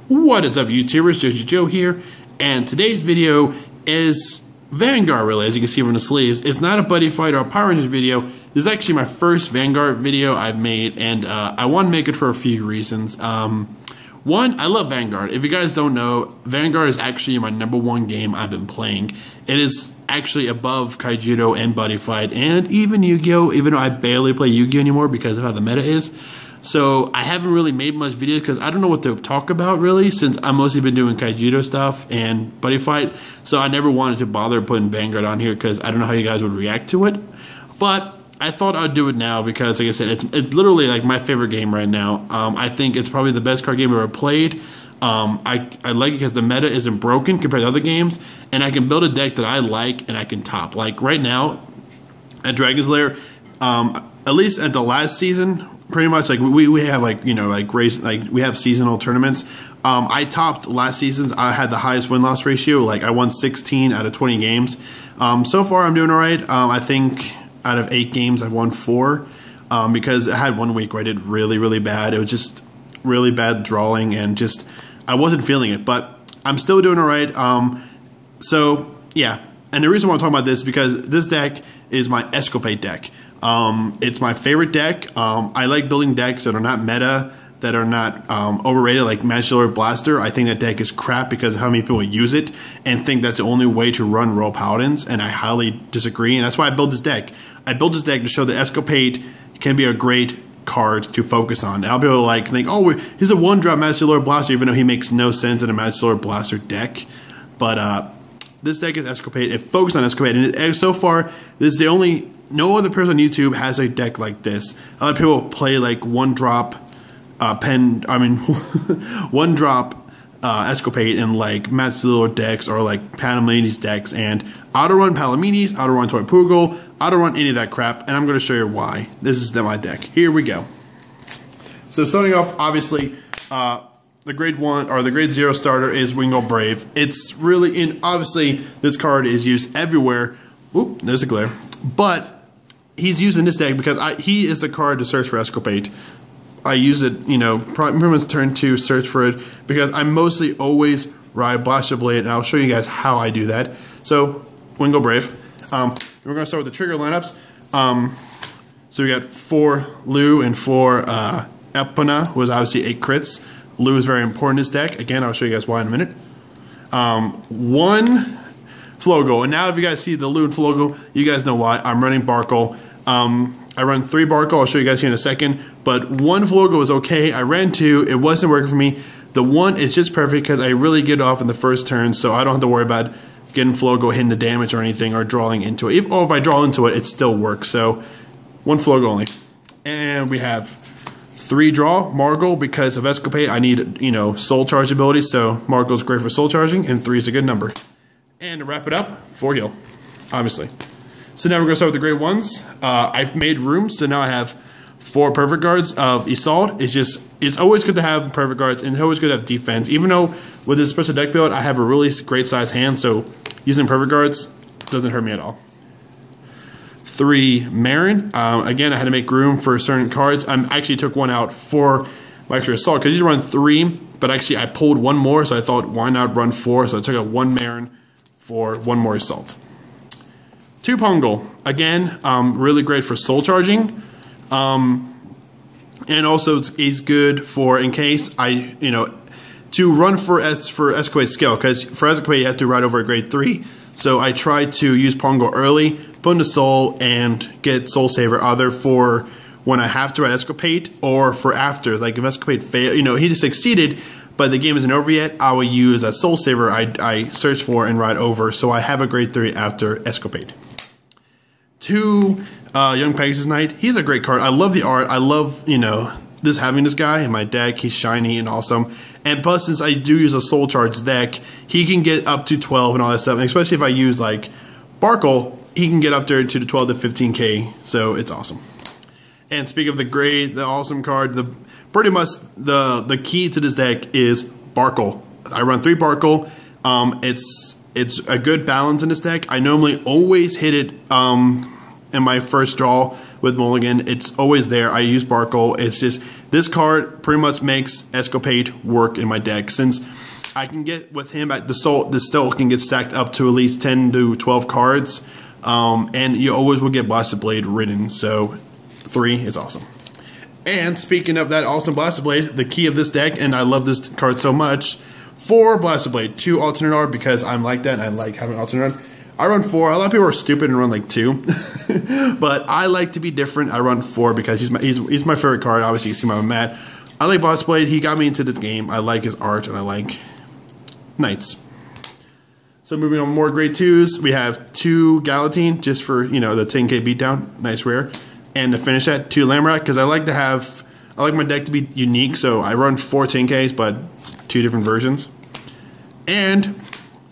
What is up, YouTubers? Joe here, and today's video is Vanguard, really, as you can see from the sleeves. It's not a buddy fight or a Power Rangers video. This is actually my first Vanguard video I've made, and I want to make it for a few reasons. One, I love Vanguard. If you guys don't know, Vanguard is actually my #1 game I've been playing. It is actually above Kaijudo and Buddy Fight, and even Yu-Gi-Oh!, even though I barely play Yu-Gi-Oh! Anymore because of how the meta is. So I haven't really made much videos because I don't know what to talk about really, since I've mostly been doing Kaijudo stuff and Buddy Fight. So I never wanted to bother putting Vanguard on here because I don't know how you guys would react to it. But I thought I'd do it now because, like I said, it's literally like my favorite game right now. I think it's probably the best card game I've ever played. I like it because the meta isn't broken compared to other games, and I can build a deck that I like and I can top. Like right now at Dragon's Lair, at least at the last season, pretty much like we have like, you know, like race, like we have seasonal tournaments. I topped last season's. I had the highest win-loss ratio. Like I won 16 out of 20 games. So far I'm doing all right. I think out of 8 games I've won 4 because I had 1 week where I did really bad. It was just really bad drawing and just I wasn't feeling it, but I'm still doing all right. So yeah, and the reason why I'm talking about this is because this deck is my Exculpate deck. It's my favorite deck. I like building decks that are not meta, that are not overrated, like Magic Lord Blaster. I think that deck is crap because of how many people use it and think that's the only way to run Royal Paladins, and I highly disagree, and that's why I built this deck. I built this deck to show that Exculpate can be a great card to focus on. Now people like think, oh, he's a 1-drop Magic Lord Blaster, even though he makes no sense in a Magic Lord Blaster deck. But this deck is Exculpate. It focuses on Exculpate, and so far, this is the only. No other person on YouTube has a deck like this. Other people play like 1-drop one drop Exculpate in like Magic Lord decks or like Palamedes decks, and I don't run Palamedes, I don't run Toypugal, I don't run any of that crap, and I'm going to show you why. This is my deck. Here we go. So starting off, obviously, the grade 1 or the grade 0 starter is Vanguard Brave. It's really in. Obviously, this card is used everywhere. Oop, there's a glare, but he's using this deck because he is the card to search for Exculpate. I use it, you know, pretty much turn to search for it because I mostly always ride Blaster Blade, and I'll show you guys how I do that. So, Vanguard Brave. We're going to start with the trigger lineups. So we got 4 Lu and 4 Epona, was obviously 8 crits. Lu is very important in this deck. Again, I'll show you guys why in a minute. 1 Flogo, and now if you guys see the Lu and Flogo, you guys know why. I'm running Barkle. I run 3 Barkle, I'll show you guys here in a second, but 1 Flogo is okay. I ran 2, it wasn't working for me. The 1 is just perfect because I really get off in the first turn, so I don't have to worry about getting Flogo hitting the damage or anything or drawing into it. Or if I draw into it, it still works, so 1 Flogo only. And we have 3 draw, Margle, because of Exculpate, I need, you know, soul charge ability, so Margle's great for soul charging, and 3 is a good number. And to wrap it up, 4 heal, obviously. So now we're going to start with the grade 1s. I've made room, so now I have 4 perfect guards of Isolde. It's always good to have perfect guards, and it's always good to have defense. Even though with this special deck build, I have a really great size hand, so using perfect guards doesn't hurt me at all. 3 Marin. Again, I had to make room for certain cards. I actually took 1 out for my extra Assault, because you run 3, but actually I pulled 1 more, so I thought, why not run 4? So I took out 1 Marin for 1 more Assault. 2 Pongal, again, really great for soul charging, and also it's good for in case I, you know, to run for Exculpate skill, because for Exculpate you have to ride over a grade 3. So I try to use Pongal early, put in the soul, and get Soul Saver either for when I have to ride Exculpate or for after. Like if Exculpate fail, you know, he just succeeded, but the game isn't over yet, I will use that Soul Saver I search for and ride over, so I have a grade 3 after Exculpate. 2 Young Pegasus Knight. He's a great card. I love the art. I love, you know, having this guy in my deck. He's shiny and awesome. And plus, since I do use a Soul Charge deck, he can get up to 12 and all that stuff. And especially if I use like Barkle, he can get up there to the 12 to 15k. So it's awesome. And speaking of the awesome card, pretty much the key to this deck is Barkle. I run 3 Barkle. It's a good balance in this deck. I normally always hit it in my first draw with Mulligan. It's always there. I use Barkle. It's just, this card pretty much makes Exculpate work in my deck, since I can get with him at the Still can get stacked up to at least 10 to 12 cards, and you always will get Blasted Blade ridden. So 3 is awesome. And speaking of that awesome Blasted Blade, the key of this deck, and I love this card so much, 4 Blasted Blade, 2 alternate art, because I'm like that and I like having alternate art. I run 4. A lot of people are stupid and run like 2, but I like to be different. I run 4 because he's my favorite card. Obviously, you see why I'm mad. I like Blasted Blade. He got me into this game. I like his art and I like Knights. So moving on, more grade 2s. We have 2 Galatine, just for, you know, the 10k beatdown, nice rare. And to finish that, 2 Lamrak, because I like my deck to be unique, so I run 4 10ks, but 2 different versions. And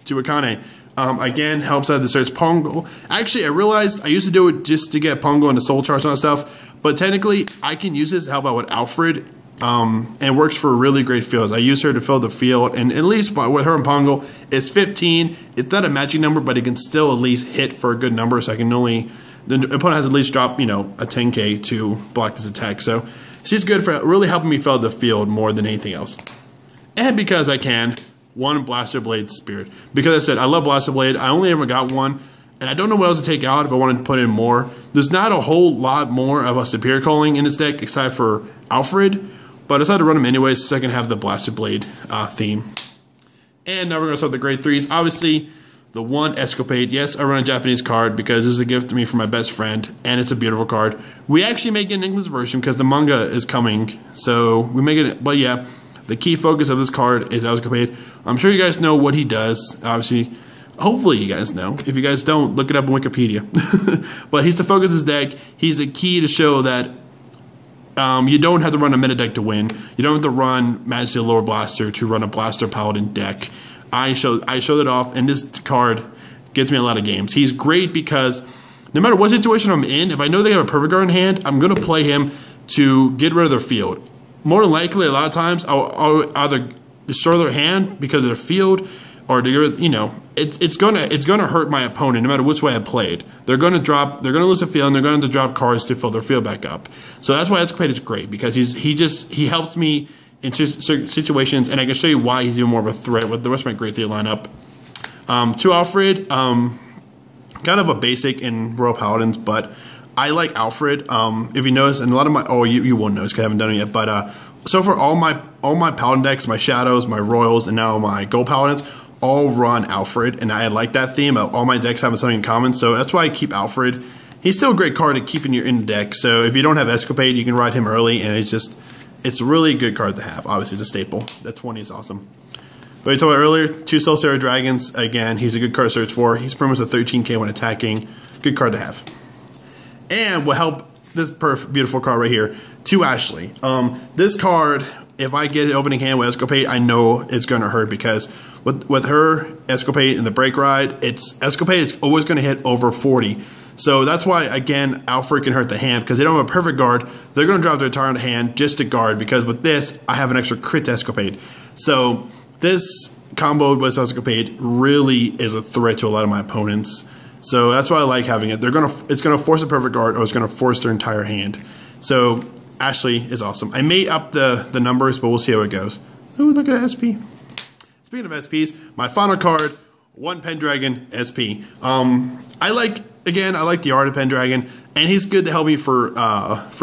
2 Akane. Again, helps out the search Pongo. Actually, I realized I used to do it just to get Pongo and the soul charge and stuff, but technically, I can use this to help out with Alfred, and works for really great fields. I use her to fill the field, and at least with her and Pongo, it's 15. It's not a magic number, but it can still at least hit for a good number, so I can only... The opponent has at least dropped, you know, a 10k to block this attack. So she's good for really helping me fill the field more than anything else. And because I can, 1 Blaster Blade Spirit. Because I said I love Blaster Blade. I only ever got 1, and I don't know what else to take out if I wanted to put in more. There's not a whole lot more of a Superior Calling in this deck except for Alfred, but I decided to run them anyways so I can have the Blaster Blade theme. And now we're gonna start the grade 3s. Obviously, the 1 Exculpate. Yes, I run a Japanese card because it was a gift to me from my best friend, and it's a beautiful card. We actually make an English version because the manga is coming, so we make it. But yeah, the key focus of this card is Exculpate. I'm sure you guys know what he does. Obviously, hopefully you guys know. If you guys don't, look it up on Wikipedia. But he's the focus of his deck. He's the key to show that you don't have to run a meta deck to win. You don't have to run Majesty Lord Blaster to run a Blaster Paladin deck. I showed it off, and this card gets me a lot of games. He's great because no matter what situation I'm in, if I know they have a Perfect Guard in hand, I'm going to play him to get rid of their field. More than likely, a lot of times, I'll either destroy their hand because of their field, or to get rid, you know, it's gonna hurt my opponent no matter which way I played. They're gonna lose the field, and they're going to drop cards to fill their field back up. So that's why Exculpate is great, because he helps me in certain situations, and I can show you why he's even more of a threat with the rest of my grade 3 lineup. 2 Alfred, kind of a basic in Royal Paladins, but I like Alfred. If you notice, and a lot of my, you won't notice because I haven't done it yet, but so far all my Paladin decks, my Shadows, my Royals, and now my Gold Paladins, all run Alfred, and I like that theme. All my decks have something in common, so that's why I keep Alfred. He's still a great card to keep in the deck, so if you don't have Exculpate, you can ride him early, and it's a really good card to have. Obviously, it's a staple. That 20 is awesome. But I told you earlier, 2 Soul Sarah Dragons. Again, he's a good card to search for. He's pretty much a 13k when attacking. Good card to have. And will help this beautiful card right here, 2 Ashley. This card, if I get it opening hand with Exculpate, I know it's going to hurt because with her Exculpate and the Break Ride, Exculpate is always going to hit over 40. So that's why, again, Alfred can hurt the hand because they don't have a Perfect Guard. They're going to drop their entire hand just to guard because with this, I have an extra crit to Exculpate. So this combo with Exculpate really is a threat to a lot of my opponents. So that's why I like having it. It's going to force a Perfect Guard or it's going to force their entire hand. So Ashley is awesome. I may up the numbers, but we'll see how it goes. Ooh, look at SP. Speaking of SPs, my final card, 1 Pendragon SP. I like the art of Pendragon, and he's good to help me for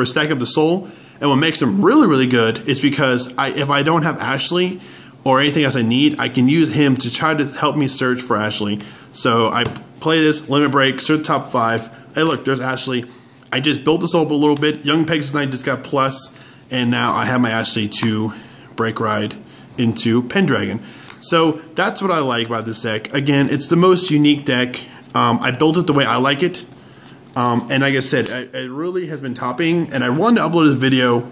stacking up the soul. And what makes him really, really good is because if I don't have Ashley or anything else I need, I can use him to try to help me search for Ashley. So I play this, limit break, search top 5. Hey, look, there's Ashley. I just built this up a little bit. Young Pegasus Knight just got plus, and now I have my Ashley to break ride into Pendragon. So that's what I like about this deck. Again, it's the most unique deck. I built it the way I like it. And like I said, it really has been topping. And I wanted to upload this video.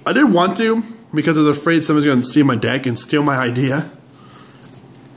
I didn't want to because I was afraid someone's going to see my deck and steal my idea.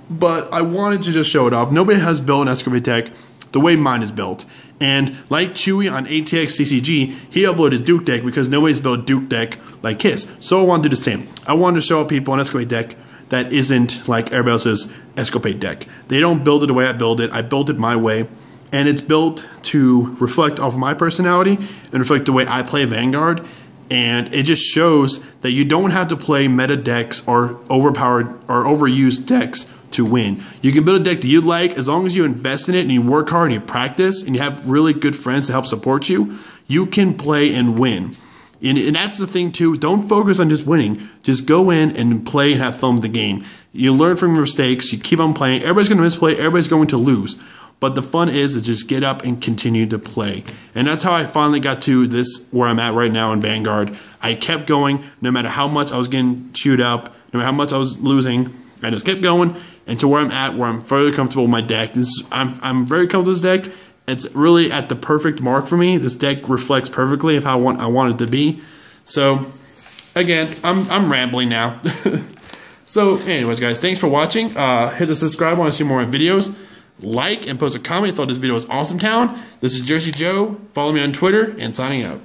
But I wanted to just show it off. Nobody has built an Exculpate deck the way mine is built. And like Chewy on ATX CCG, he uploaded his Duke deck because nobody's built a Duke deck like his. So I wanted to do the same. I wanted to show people an Exculpate deck that isn't like everybody else's Exculpate deck. They don't build it the way I build it. I built it my way. and it's built to reflect off my personality and reflect the way I play Vanguard. And it just shows that you don't have to play meta decks or overpowered or overused decks to win. You can build a deck that you like as long as you invest in it and you work hard and you practice and you have really good friends to help support you. You can play and win. And that's the thing too. Don't focus on just winning. Just go in and play and have fun with the game. You learn from your mistakes. You keep on playing. Everybody's going to misplay. Everybody's going to lose. But the fun is to just get up and continue to play. And that's how I finally got to this, where I'm at right now in Vanguard. I kept going no matter how much I was getting chewed up, no matter how much I was losing. I just kept going until where I'm at, where I'm fairly comfortable with my deck. I'm very comfortable with this deck. It's really at the perfect mark for me. This deck reflects perfectly of how I want it to be. So, again, I'm rambling now. So, anyways, guys, thanks for watching. Hit the subscribe button to see more videos. Like and post a comment. Thought this video was awesome town. This is Jersey Joe. Follow me on Twitter and signing out.